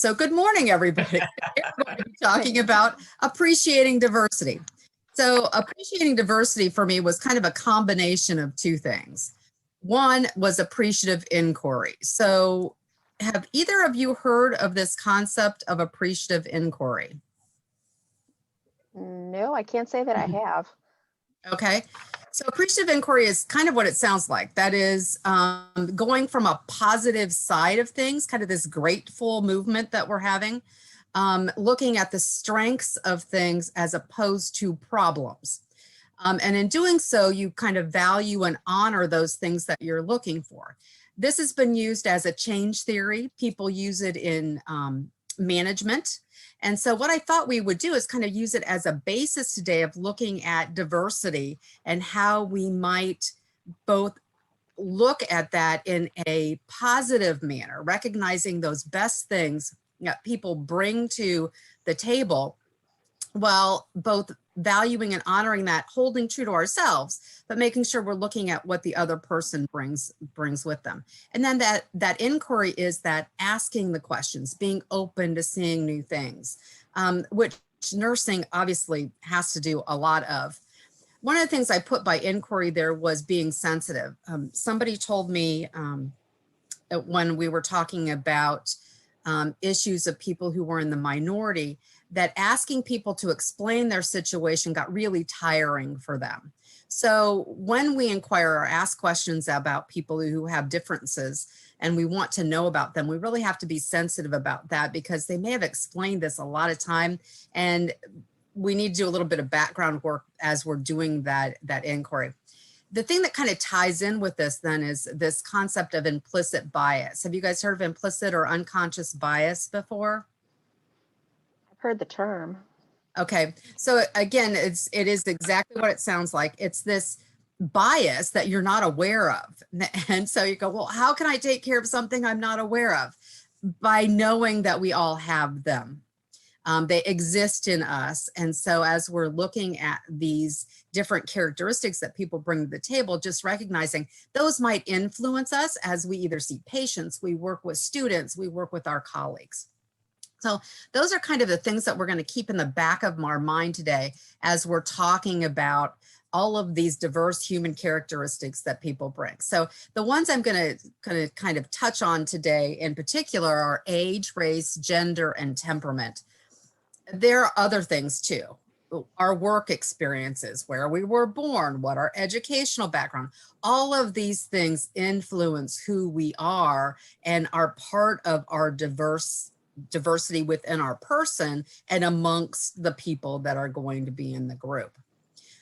So good morning, everybody. We're going to be talking about appreciating diversity. So appreciating diversity for me was kind of a combination of two things. One was appreciative inquiry. So have either of you heard of this concept of appreciative inquiry? No, I can't say that I have. Okay. So appreciative inquiry is kind of what it sounds like. That is going from a positive side of things, kind of this grateful movement that we're having, looking at the strengths of things as opposed to problems. And in doing so, you kind of value and honor those things that you're looking for. This has been used as a change theory. People use it in management. And so what I thought we would do is kind of use it as a basis today of looking at diversity and how we might both look at that in a positive manner, recognizing those best things that people bring to the table, while both valuing and honoring that, holding true to ourselves, but making sure we're looking at what the other person brings with them. And then that inquiry is that asking the questions, being open to seeing new things, which nursing obviously has to do a lot of. One of the things I put by inquiry there was being sensitive. Somebody told me when we were talking about issues of people who were in the minority, that asking people to explain their situation got really tiring for them. So when we inquire or ask questions about people who have differences and we want to know about them, we really have to be sensitive about that, because they may have explained this a lot of time, and we need to do a little bit of background work as we're doing that inquiry. The thing that kind of ties in with this then is this concept of implicit bias. Have you guys heard of implicit or unconscious bias before? I've heard the term. Okay, so again, it is exactly what it sounds like. It's this bias that you're not aware of. And so you go, well, how can I take care of something I'm not aware of? By knowing that we all have them. They exist in us. And so as we're looking at these different characteristics that people bring to the table, just recognizing those might influence us as we either see patients, we work with students, we work with our colleagues. So those are kind of the things that we're going to keep in the back of our mind today as we're talking about all of these diverse human characteristics that people bring. So the ones I'm going to kind of touch on today in particular are age, race, gender, and temperament. There are other things too. Our work experiences, where we were born, what our educational background, all of these things influence who we are and are part of our diversity within our person and amongst the people that are going to be in the group.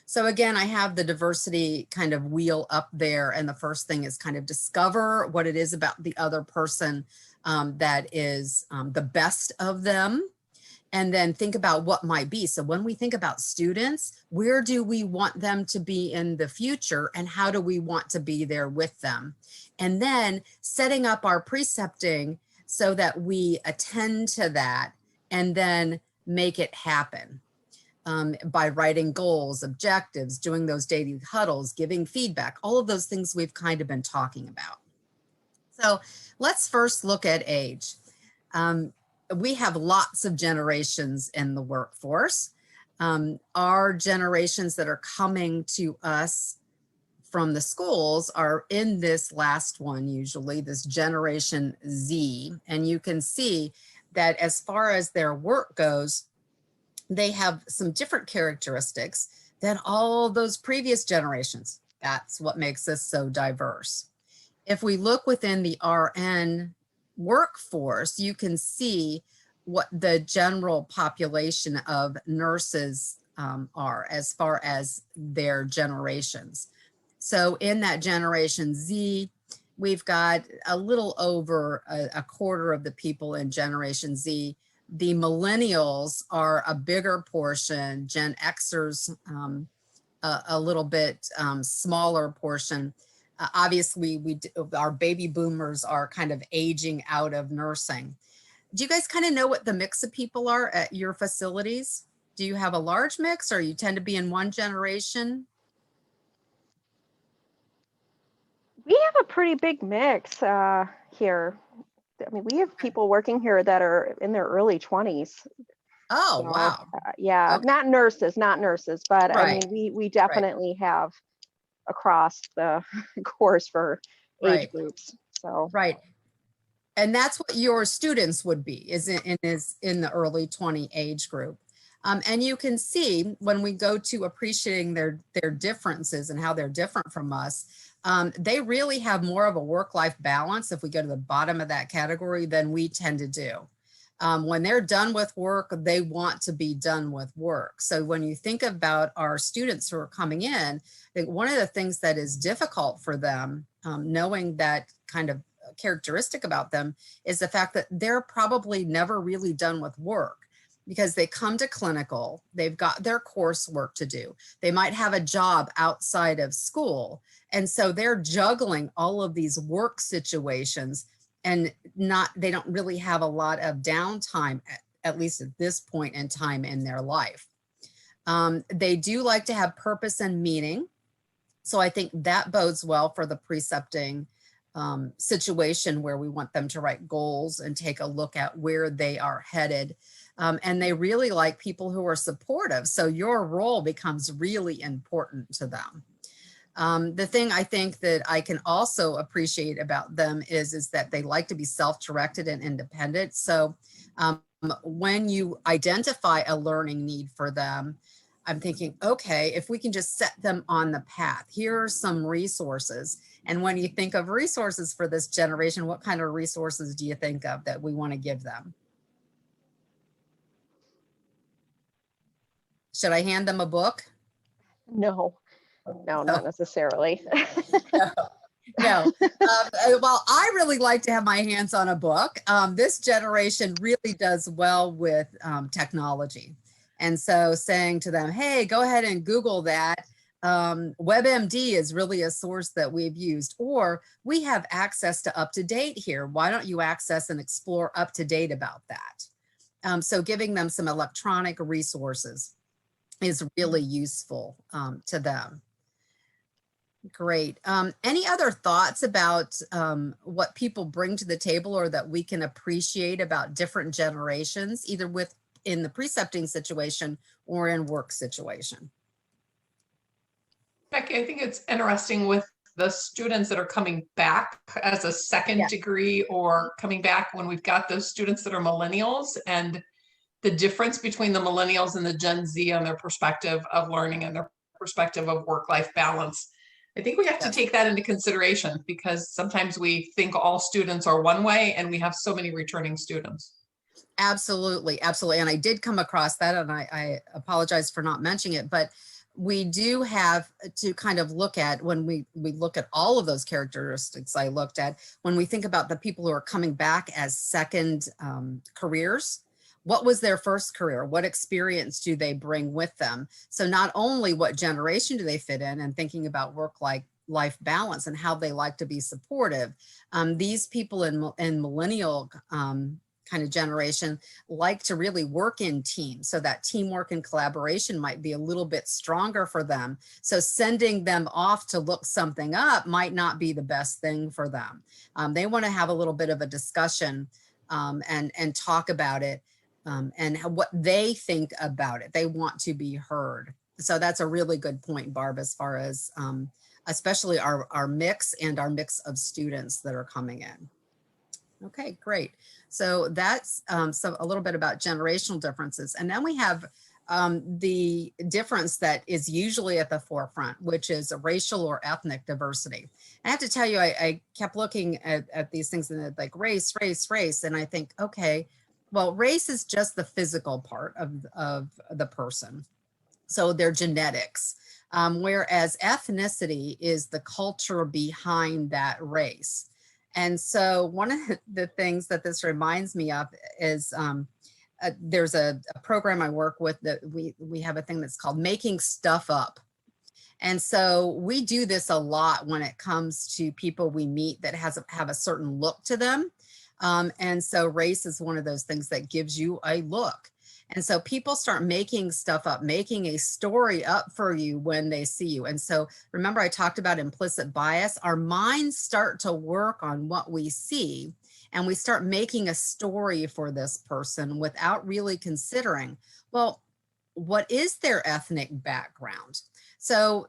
So again, I have the diversity kind of wheel up there. And the first thing is kind of discover what it is about the other person that is the best of them. And then think about what might be. So when we think about students, where do we want them to be in the future, and how do we want to be there with them? And then setting up our precepting so that we attend to that and then make it happen by writing goals, objectives, doing those daily huddles, giving feedback, all of those things we've kind of been talking about. So let's first look at age. We have lots of generations in the workforce. Our generations that are coming to us from the schools are in this last one, usually this Generation Z. And you can see that as far as their work goes, they have some different characteristics than all those previous generations. That's what makes us so diverse. If we look within the RN workforce, you can see what the general population of nurses are as far as their generations. So in that Generation Z, we've got a little over a quarter of the people in Generation Z. The millennials are a bigger portion, Gen Xers a little bit smaller portion. Obviously, our baby boomers are kind of aging out of nursing. Do you guys kind of know what the mix of people are at your facilities? Do you have a large mix, or you tend to be in one generation? We have a pretty big mix here. I mean, we have people working here that are in their early 20s. Oh, So, wow. yeah, Okay. not nurses, but I Right, mean, we right, definitely have across the course for age right, groups. So, right. And that's what your students would be, is in the early 20 age group. And you can see when we go to appreciating their differences and how they're different from us, they really have more of a work-life balance if we go to the bottom of that category than we tend to do. When they're done with work, they want to be done with work. So when you think about our students who are coming in, I think one of the things that is difficult for them, knowing that kind of characteristic about them, is the fact that they're probably never really done with work, because they come to clinical, they've got their coursework to do. They might have a job outside of school. And so they're juggling all of these work situations, and they don't really have a lot of downtime, at least at this point in time in their life. They do like to have purpose and meaning. So I think that bodes well for the precepting situation, where we want them to write goals and take a look at where they are headed. And they really like people who are supportive. So your role becomes really important to them. The thing I think that I can also appreciate about them is that they like to be self-directed and independent. So when you identify a learning need for them, I'm thinking, okay, if we can just set them on the path, here are some resources. And when you think of resources for this generation, what kind of resources do you think of that we want to give them? Should I hand them a book? no, not necessarily. No, no. Well, I really like to have my hands on a book. This generation really does well with technology. And so saying to them, hey, go ahead and Google that. WebMD is really a source that we've used, or we have access to UpToDate here. Why don't you access and explore UpToDate about that? So giving them some electronic resources is really useful to them. Great. Any other thoughts about what people bring to the table, or that we can appreciate about different generations, either in the precepting situation or in work situation? Becky, I think it's interesting with the students that are coming back as a second degree, or coming back when we've got those students that are millennials, and the difference between the millennials and the Gen Z on their perspective of learning and their perspective of work-life balance. I think we have to take that into consideration, because sometimes we think all students are one way and we have so many returning students. Absolutely, absolutely. And I did come across that, and I apologize for not mentioning it, but we do have to kind of look at, when we look at all of those characteristics I looked at, when we think about the people who are coming back as second careers, what was their first career? What experience do they bring with them? So not only what generation do they fit in, and thinking about work-life balance and how they like to be supportive. These people in millennial kind of generation like to really work in teams, so that teamwork and collaboration might be a little bit stronger for them. So sending them off to look something up might not be the best thing for them. They want to have a little bit of a discussion and talk about it, and what they think about it. They want to be heard. So that's a really good point, Barb, as far as especially our mix and our mix of students that are coming in. Okay, great. So that's a little bit about generational differences. And then we have the difference that is usually at the forefront, which is racial or ethnic diversity. I have to tell you, I kept looking at these things, and like race. And I think, okay, well, race is just the physical part of the person. So their genetics. Whereas ethnicity is the culture behind that race. And so one of the things that this reminds me of is there's a program I work with that we have a thing that's called Making Stuff Up. And so we do this a lot when it comes to people we meet that have a certain look to them. And so race is one of those things that gives you a look. And so people start making stuff up, making a story up for you when they see you. And so remember, I talked about implicit bias. Our minds start to work on what we see, and we start making a story for this person without really considering, well, what is their ethnic background? So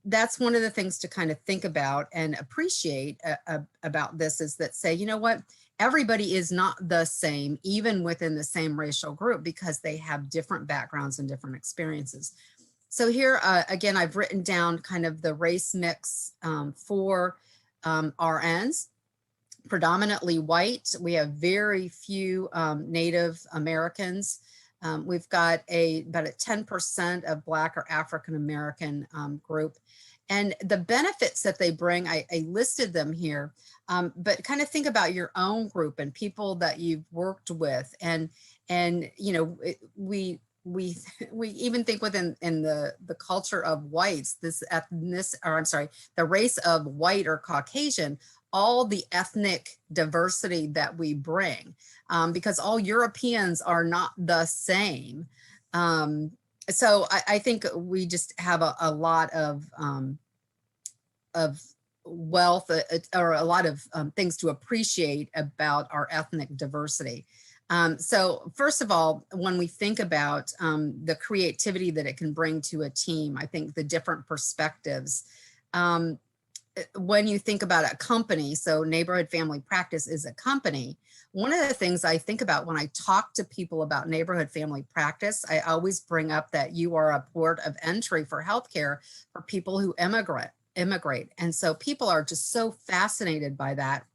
that's one of the things to kind of think about and appreciate about this, is that say, you know what, everybody is not the same, even within the same racial group, because they have different backgrounds and different experiences. So here, again, I've written down kind of the race mix for RNs, predominantly white. We have very few Native Americans. We've got about a 10% of Black or African American group. And the benefits that they bring, I listed them here, but kind of think about your own group and people that you've worked with. And you know, we even think within the culture of whites, the race of white or Caucasian, all the ethnic diversity that we bring, because all Europeans are not the same. So I think we just have a lot of wealth or a lot of things to appreciate about our ethnic diversity. So first of all, when we think about the creativity that it can bring to a team, I think the different perspectives, when you think about a company, so Neighborhood Family Practice is a company. One of the things I think about when I talk to people about Neighborhood Family Practice, I always bring up that you are a port of entry for healthcare for people who immigrate. And so people are just so fascinated by that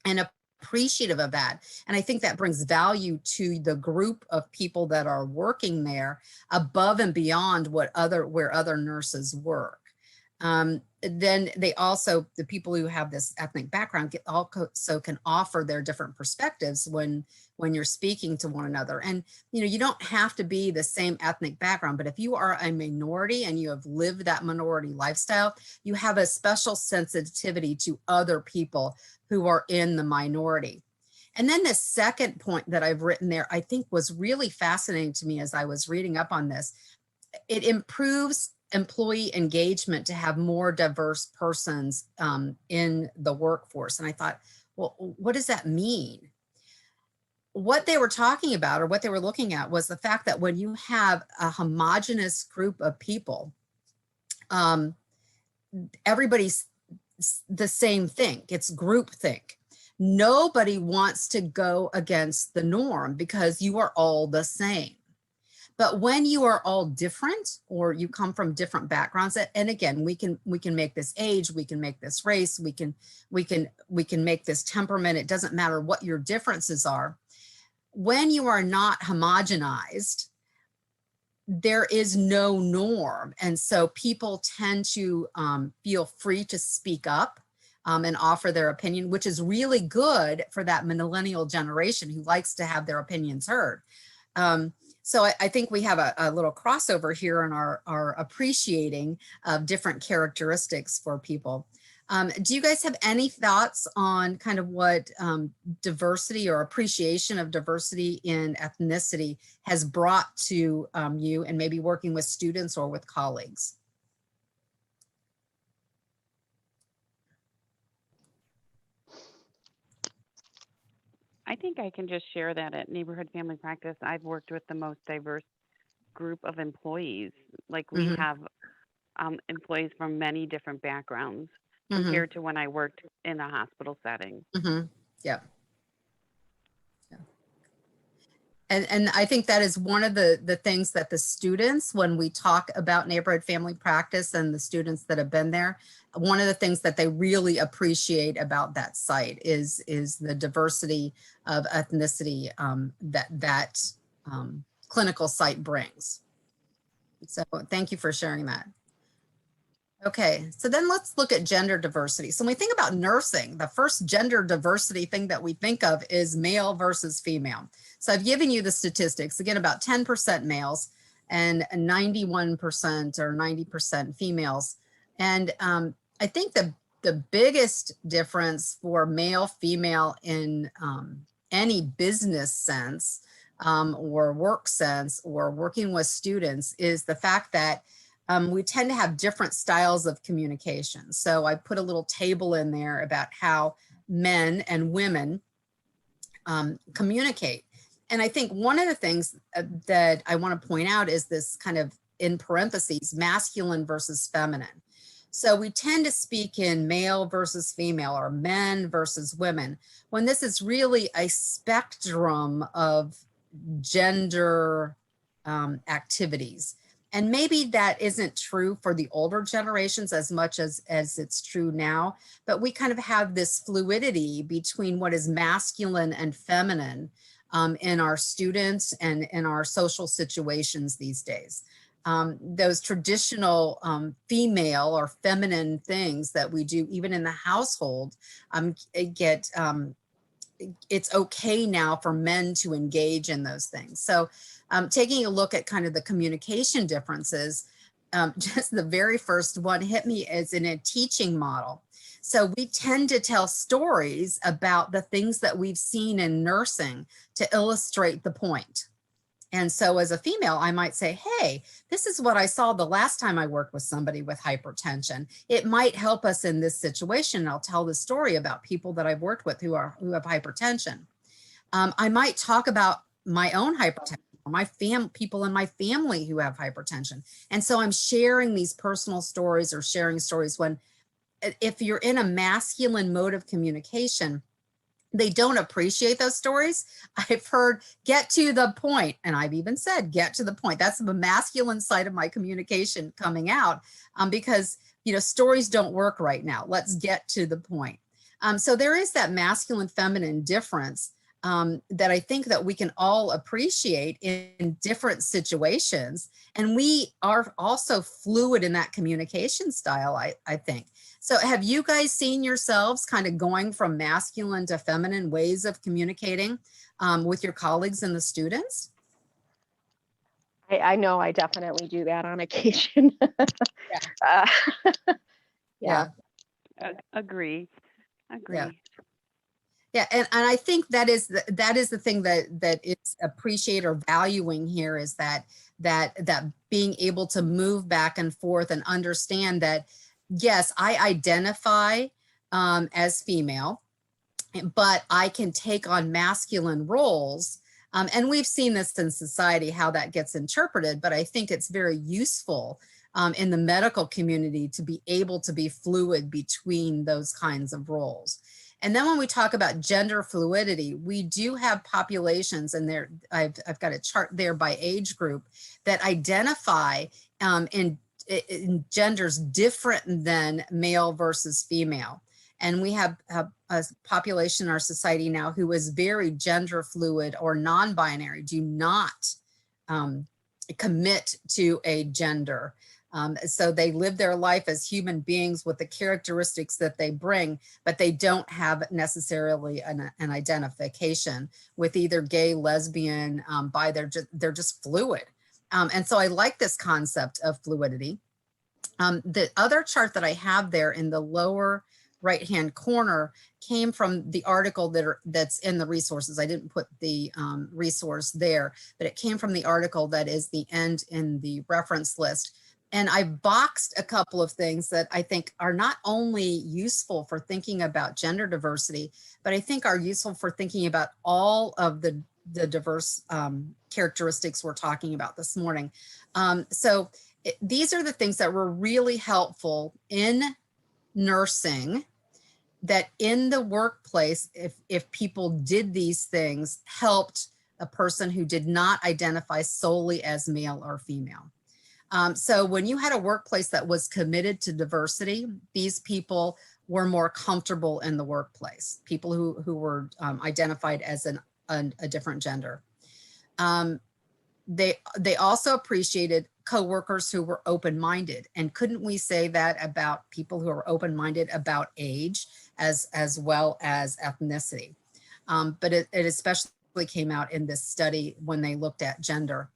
and appreciative of that. And I think that brings value to the group of people that are working there above and beyond where other nurses work. Then they also, the people who have this ethnic background also can offer their different perspectives when you're speaking to one another. And, you know, you don't have to be the same ethnic background, but if you are a minority and you have lived that minority lifestyle, you have a special sensitivity to other people who are in the minority. And then the second point that I've written there, I think was really fascinating to me as I was reading up on this. It improves employee engagement to have more diverse persons in the workforce. And I thought, well, what does that mean? What they were talking about, or what they were looking at, was the fact that when you have a homogenous group of people, everybody's the same thing. It's groupthink. Nobody wants to go against the norm because you are all the same. But when you are all different, or you come from different backgrounds, and again, we can make this age, we can make this race, we can make this temperament. It doesn't matter what your differences are. When you are not homogenized, there is no norm, and so people tend to feel free to speak up and offer their opinion, which is really good for that millennial generation who likes to have their opinions heard. So I think we have a little crossover here in our appreciating of different characteristics for people. Do you guys have any thoughts on kind of what diversity or appreciation of diversity in ethnicity has brought to you, and maybe working with students or with colleagues? I think I can just share that at Neighborhood Family Practice, I've worked with the most diverse group of employees. Like we Mm-hmm. have employees from many different backgrounds Mm-hmm. compared to when I worked in a hospital setting. Mm-hmm. Yeah. And I think that is one of the things that the students, when we talk about Neighborhood Family Practice and the students that have been there, one of the things that they really appreciate about that site is the diversity of ethnicity that clinical site brings. So thank you for sharing that. Okay, so then let's look at gender diversity. So when we think about nursing, the first gender diversity thing that we think of is male versus female. So I've given you the statistics, again, about 10% males and 91% or 90% females. And I think the biggest difference for male, female in any business sense or work sense or working with students is the fact that we tend to have different styles of communication. So I put a little table in there about how men and women communicate. And I think one of the things that I want to point out is this kind of, in parentheses, masculine versus feminine. So we tend to speak in male versus female or men versus women, when this is really a spectrum of gender activities. And maybe that isn't true for the older generations as much as it's true now, but we kind of have this fluidity between what is masculine and feminine in our students and in our social situations these days. Those traditional female or feminine things that we do even in the household it's okay now for men to engage in those things. So taking a look at kind of the communication differences, just the very first one hit me as in a teaching model. So we tend to tell stories about the things that we've seen in nursing to illustrate the point. And so as a female, I might say, hey, this is what I saw the last time I worked with somebody with hypertension. It might help us in this situation. I'll tell the story about people that I've worked with who have hypertension. I might talk about my own hypertension, or people in my family who have hypertension. And so I'm sharing these personal stories or sharing stories when, if you're in a masculine mode of communication, they don't appreciate those stories. I've heard get to the point, and I've even said get to the point. That's the masculine side of my communication coming out because, stories don't work right now. Let's get to the point. So there is that masculine feminine difference that I think that we can all appreciate in different situations. And we are also fluid in that communication style, I think. So have you guys seen yourselves kind of going from masculine to feminine ways of communicating with your colleagues and the students? I know I definitely do that on occasion. Yeah. Yeah. Agree. Yeah, and I think that is the thing that is appreciated or valuing here is that being able to move back and forth and understand that, yes, I identify as female, but I can take on masculine roles. And we've seen this in society, how that gets interpreted, but I think it's very useful in the medical community to be able to be fluid between those kinds of roles. And then when we talk about gender fluidity, we do have populations, and there I've got a chart there by age group that identify in genders different than male versus female. And we have a population in our society now who is very gender fluid or non-binary, do not commit to a gender. So they live their life as human beings with the characteristics that they bring, but they don't have necessarily an identification with either gay, lesbian, bi. They're just fluid. And so I like this concept of fluidity. The other chart that I have there in the lower right-hand corner came from the article that's in the resources. I didn't put the resource there, but it came from the article that is the end in the reference list. And I boxed a couple of things that I think are not only useful for thinking about gender diversity, but I think are useful for thinking about all of the diverse characteristics we're talking about this morning. These are the things that were really helpful in nursing, that in the workplace, if people did these things, helped a person who did not identify solely as male or female. So when you had a workplace that was committed to diversity, these people were more comfortable in the workplace, people who were identified as a different gender. They also appreciated coworkers who were open-minded. And couldn't we say that about people who are open-minded about age as well as ethnicity? But it especially came out in this study when they looked at gender.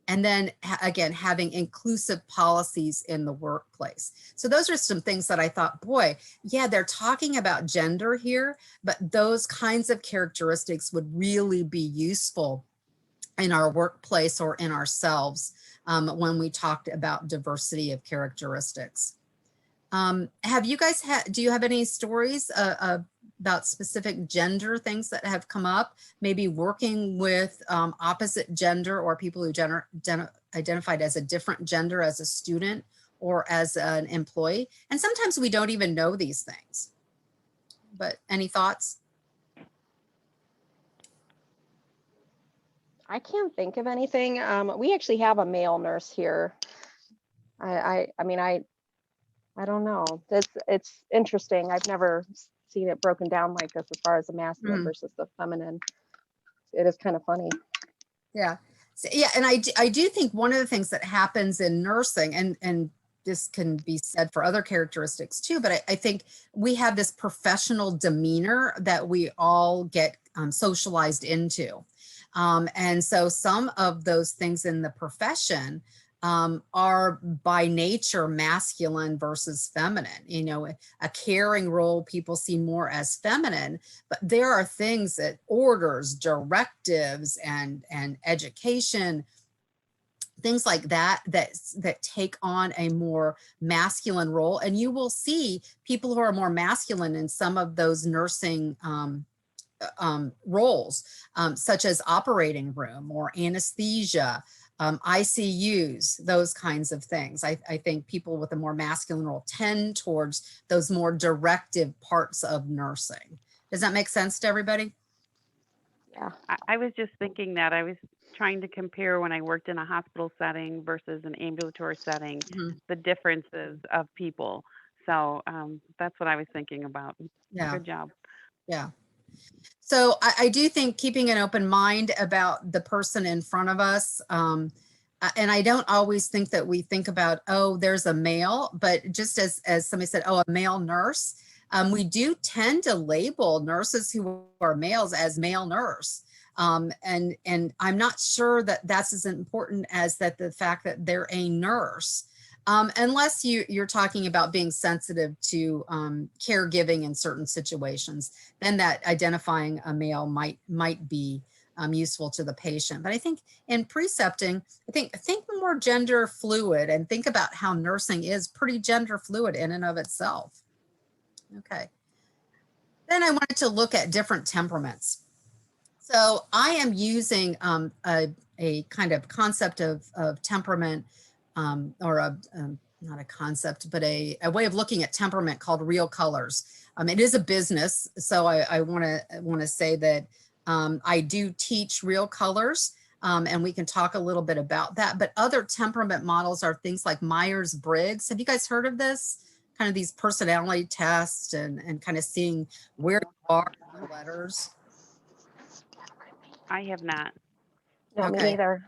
And then again, having inclusive policies in the workplace. So those are some things that I thought, boy, yeah, they're talking about gender here, but those kinds of characteristics would really be useful in our workplace or in ourselves when we talked about diversity of characteristics. Have you guys do you have any stories of about specific gender things that have come up, maybe working with opposite gender or people who identified as a different gender as a student or as an employee. And sometimes we don't even know these things. But any thoughts? I can't think of anything. We actually have a male nurse here. I mean, I don't know. It's interesting. I've never seen it broken down like this as far as the masculine versus the feminine. It is kind of funny. Yeah. So, yeah. And I do think one of the things that happens in nursing, and this can be said for other characteristics too, but I think we have this professional demeanor that we all get socialized into. And so some of those things in the profession are by nature masculine versus feminine. You know, a caring role people see more as feminine, but there are things that orders, directives, and education, things like that take on a more masculine role. And you will see people who are more masculine in some of those nursing roles, such as operating room or anesthesia, ICUs, those kinds of things. I think people with a more masculine role tend towards those more directive parts of nursing. Does that make sense to everybody? Yeah. I was just thinking that I was trying to compare when I worked in a hospital setting versus an ambulatory setting, the differences of people. So that's what I was thinking about. Yeah. Good job. Yeah. So I do think keeping an open mind about the person in front of us, and I don't always think that we think about, oh, there's a male, but just as somebody said, oh, a male nurse, we do tend to label nurses who are males as male nurse. And I'm not sure that that's as important as that the fact that they're a nurse. Unless you're talking about being sensitive to caregiving in certain situations, then that identifying a male might be useful to the patient. But I think in precepting, think more gender fluid and think about how nursing is pretty gender fluid in and of itself. Okay. Then I wanted to look at different temperaments. So I am using a kind of concept of temperament, or not a concept, but a way of looking at temperament called real colors. It is a business, so I want to say that I do teach real colors, and we can talk a little bit about that. But other temperament models are things like Myers-Briggs. Have you guys heard of this? Kind of these personality tests and kind of seeing where you are in the letters. I have not. No, Okay. me neither.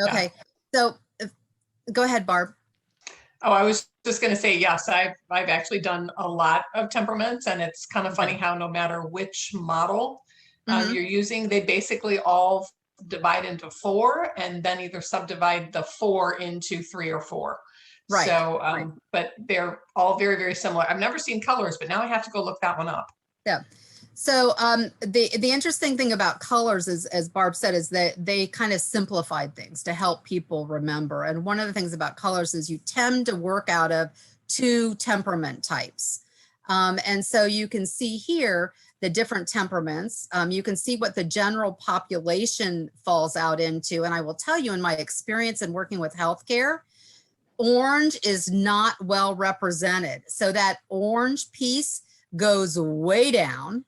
Okay, so go ahead, Barb. Oh, I was just going to say, yes, I've actually done a lot of temperaments, and it's kind of funny how no matter which model you're using, they basically all divide into 4 and then either subdivide the 4 into 3 or 4. Right. So, but they're all very, very similar. I've never seen colors, but now I have to go look that one up. Yeah. So the interesting thing about colors is, as Barb said, is that they kind of simplified things to help people remember. And one of the things about colors is you tend to work out of 2 temperament types. And so you can see here the different temperaments. You can see what the general population falls out into. And I will tell you, in my experience in working with healthcare, orange is not well represented. So that orange piece goes way down,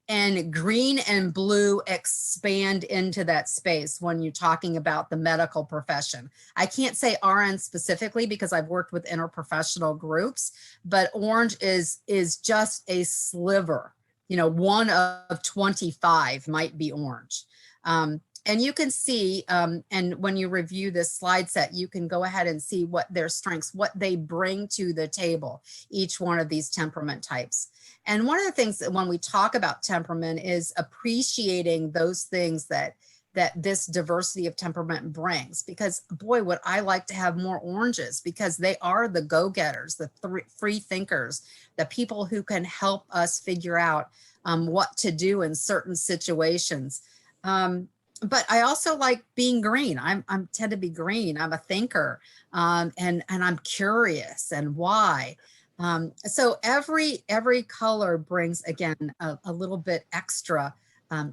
and green and blue expand into that space when you're talking about the medical profession. I can't say RN specifically because I've worked with interprofessional groups, but orange is just a sliver. You know, 1 of 25 might be orange. And you can see, and when you review this slide set, you can go ahead and see what their strengths, what they bring to the table, each one of these temperament types. And one of the things that when we talk about temperament is appreciating those things that this diversity of temperament brings, because boy, would I like to have more oranges, because they are the go-getters, the free thinkers, the people who can help us figure out what to do in certain situations. But I also like being green. I tend to be green. I'm a thinker, and I'm curious, and why. So every color brings, again, a little bit extra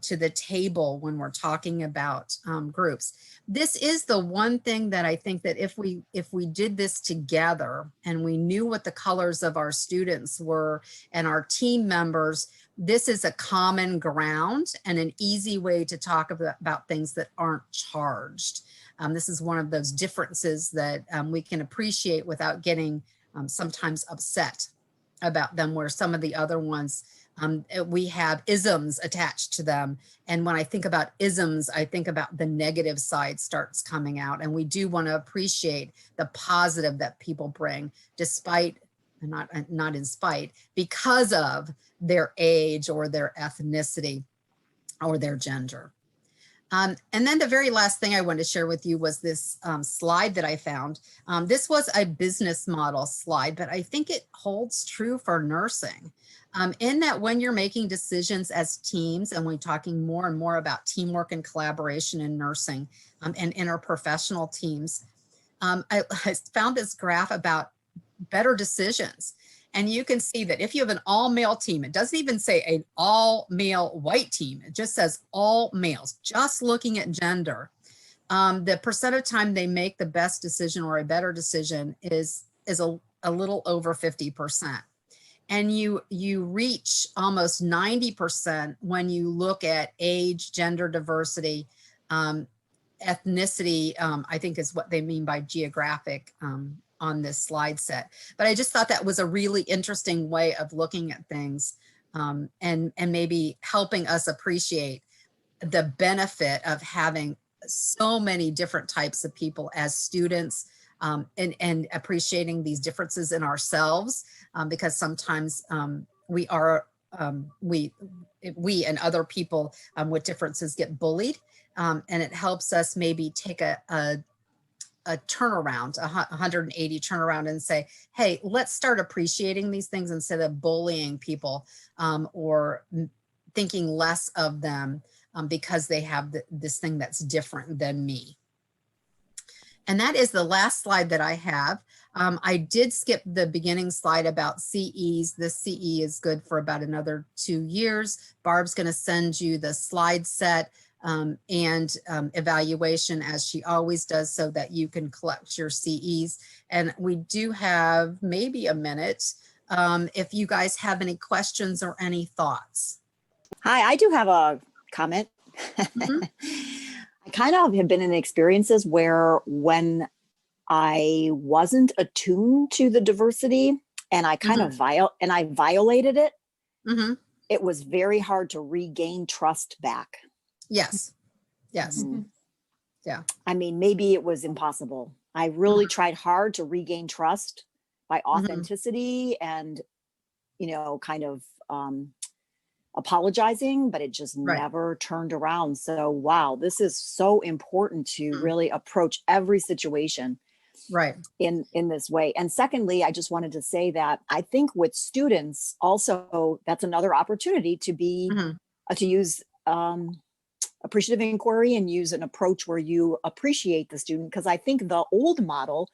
to the table when we're talking about groups. This is the one thing that I think that if we did this together and we knew what the colors of our students were and our team members, this is a common ground and an easy way to talk about things that aren't charged. This is one of those differences that we can appreciate without getting sometimes upset about them, where some of the other ones, we have isms attached to them. And when I think about isms, I think about the negative side starts coming out. And we do want to appreciate the positive that people bring, despite, not in spite, because of their age or their ethnicity or their gender. And then the very last thing I wanted to share with you was this slide that I found. This was a business model slide, but I think it holds true for nursing. In that when you're making decisions as teams, and we're talking more and more about teamwork and collaboration in nursing and interprofessional teams, I found this graph about better decisions. And you can see that if you have an all-male team, it doesn't even say an all-male white team. It just says all males, just looking at gender. The percent of time they make the best decision or a better decision is a little over 50%. And you reach almost 90% when you look at age, gender diversity, ethnicity, I think is what they mean by geographic on this slide set. But I just thought that was a really interesting way of looking at things, and maybe helping us appreciate the benefit of having so many different types of people as students, and appreciating these differences in ourselves, because sometimes we and other people with differences get bullied, and it helps us maybe take a turnaround, 180 turnaround, and say, hey, let's start appreciating these things instead of bullying people, or thinking less of them because they have this thing that's different than me. And that is the last slide that I have. I did skip the beginning slide about CEs. The CE is good for about another 2 years. Barb's going to send you the slide set and evaluation, as she always does, so that you can collect your CEs. And we do have maybe a minute if you guys have any questions or any thoughts. Hi, I do have a comment. Mm-hmm. I kind of have been in experiences where when I wasn't attuned to the diversity and I kind of violated it, it was very hard to regain trust back. Yes. Yes. Yeah. I mean, maybe it was impossible. I really tried hard to regain trust by authenticity and, you know, kind of apologizing, but it just never turned around. So, wow, this is so important to really approach every situation in this way. And secondly, I just wanted to say that I think with students also, that's another opportunity to be, to use appreciative inquiry and use an approach where you appreciate the student. Because I think the old model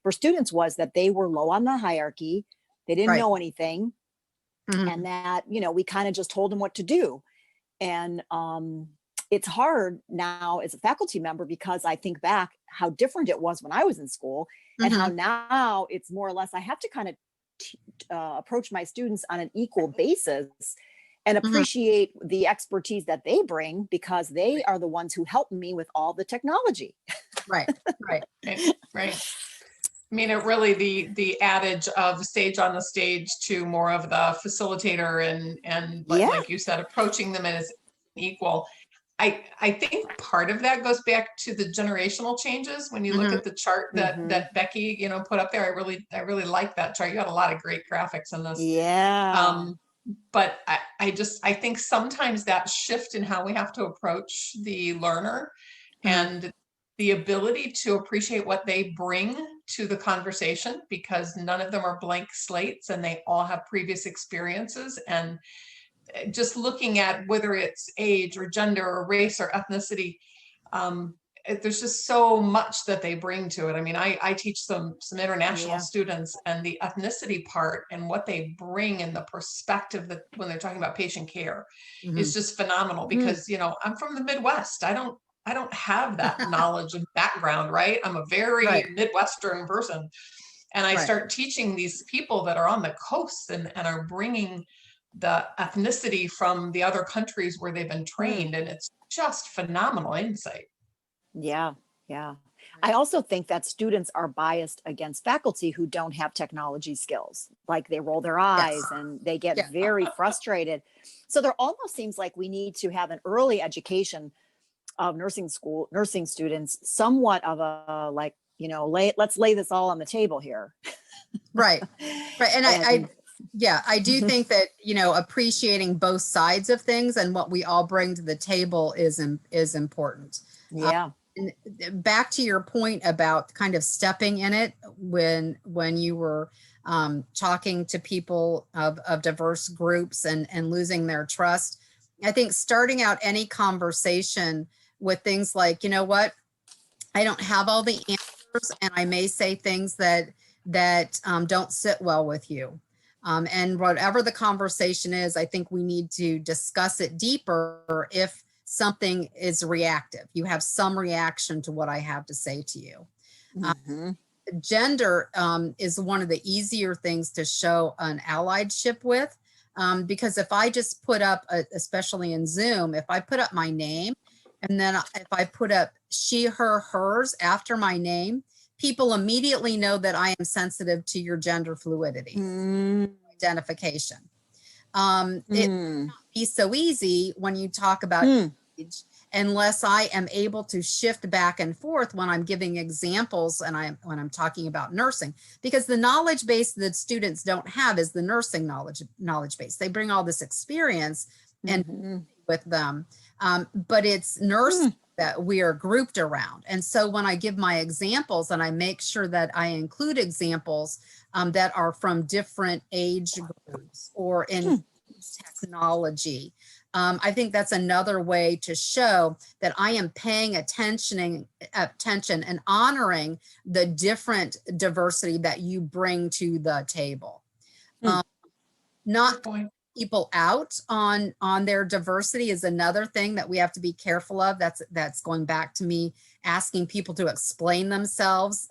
for students was that they were low on the hierarchy. They didn't know anything. And that, you know, we kind of just told them what to do. And it's hard now as a faculty member, because I think back how different it was when I was in school and how now it's more or less, I have to kind of approach my students on an equal basis and appreciate the expertise that they bring, because they are the ones who help me with all the technology. Right. I mean, it really, the adage of sage on the stage to more of the facilitator and like you said, approaching them as equal. I think part of that goes back to the generational changes. When you look at the chart that Becky, you know, put up there, I really like that chart. You got a lot of great graphics in this. Yeah. But I think sometimes that shift in how we have to approach the learner and the ability to appreciate what they bring to the conversation, because none of them are blank slates and they all have previous experiences. And just looking at whether it's age or gender or race or ethnicity, there's just so much that they bring to it. I mean, I teach some international Yeah. students, and the ethnicity part and what they bring and the perspective that when they're talking about patient care is just phenomenal, because, you know, I'm from the Midwest. I don't have that knowledge and background, right? I'm a very Midwestern person. And I start teaching these people that are on the coast and are bringing the ethnicity from the other countries where they've been trained. And it's just phenomenal insight. Yeah, yeah. I also think that students are biased against faculty who don't have technology skills. Like they roll their eyes and they get very frustrated. So there almost seems like we need to have an early education of nursing students, somewhat of a, like, you know, let's lay this all on the table here. Right. And I do think that, you know, appreciating both sides of things and what we all bring to the table is important. Yeah. And back to your point about kind of stepping in it when you were talking to people of diverse groups and losing their trust. I think starting out any conversation with things like, you know what, I don't have all the answers, and I may say things that don't sit well with you. And whatever the conversation is, I think we need to discuss it deeper if something is reactive. You have some reaction to what I have to say to you. Gender is one of the easier things to show an allyship with, because if I just put up, especially in Zoom, if I put up my name, and then if I put up she, her, hers after my name, people immediately know that I am sensitive to your gender fluidity identification. It may not be so easy when you talk about age, unless I am able to shift back and forth when I'm giving examples and when I'm talking about nursing, because the knowledge base that students don't have is the nursing knowledge base. They bring all this experience and with them, but it's nursing that we are grouped around. And so when I give my examples, and I make sure that I include examples that are from different age groups or in technology, I think that's another way to show that I am paying attention and honoring the different diversity that you bring to the table. Not people out on their diversity is another thing that we have to be careful of. That's going back to me asking people to explain themselves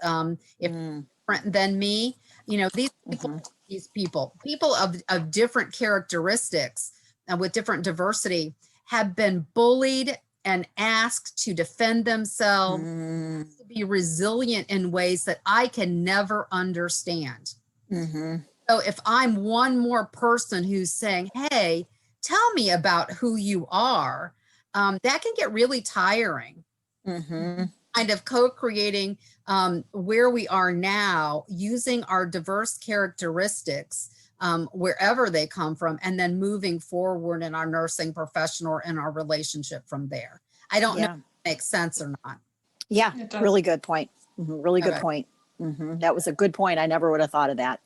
if different than me. You know, these people of different characteristics and with different diversity have been bullied and asked to defend themselves, to be resilient in ways that I can never understand. So if I'm one more person who's saying, hey, tell me about who you are, that can get really tiring. Kind of co-creating where we are now, using our diverse characteristics wherever they come from, and then moving forward in our nursing profession or in our relationship from there. I don't know if it makes sense or not. Yeah, really good point. Really good point. That was a good point. I never would have thought of that.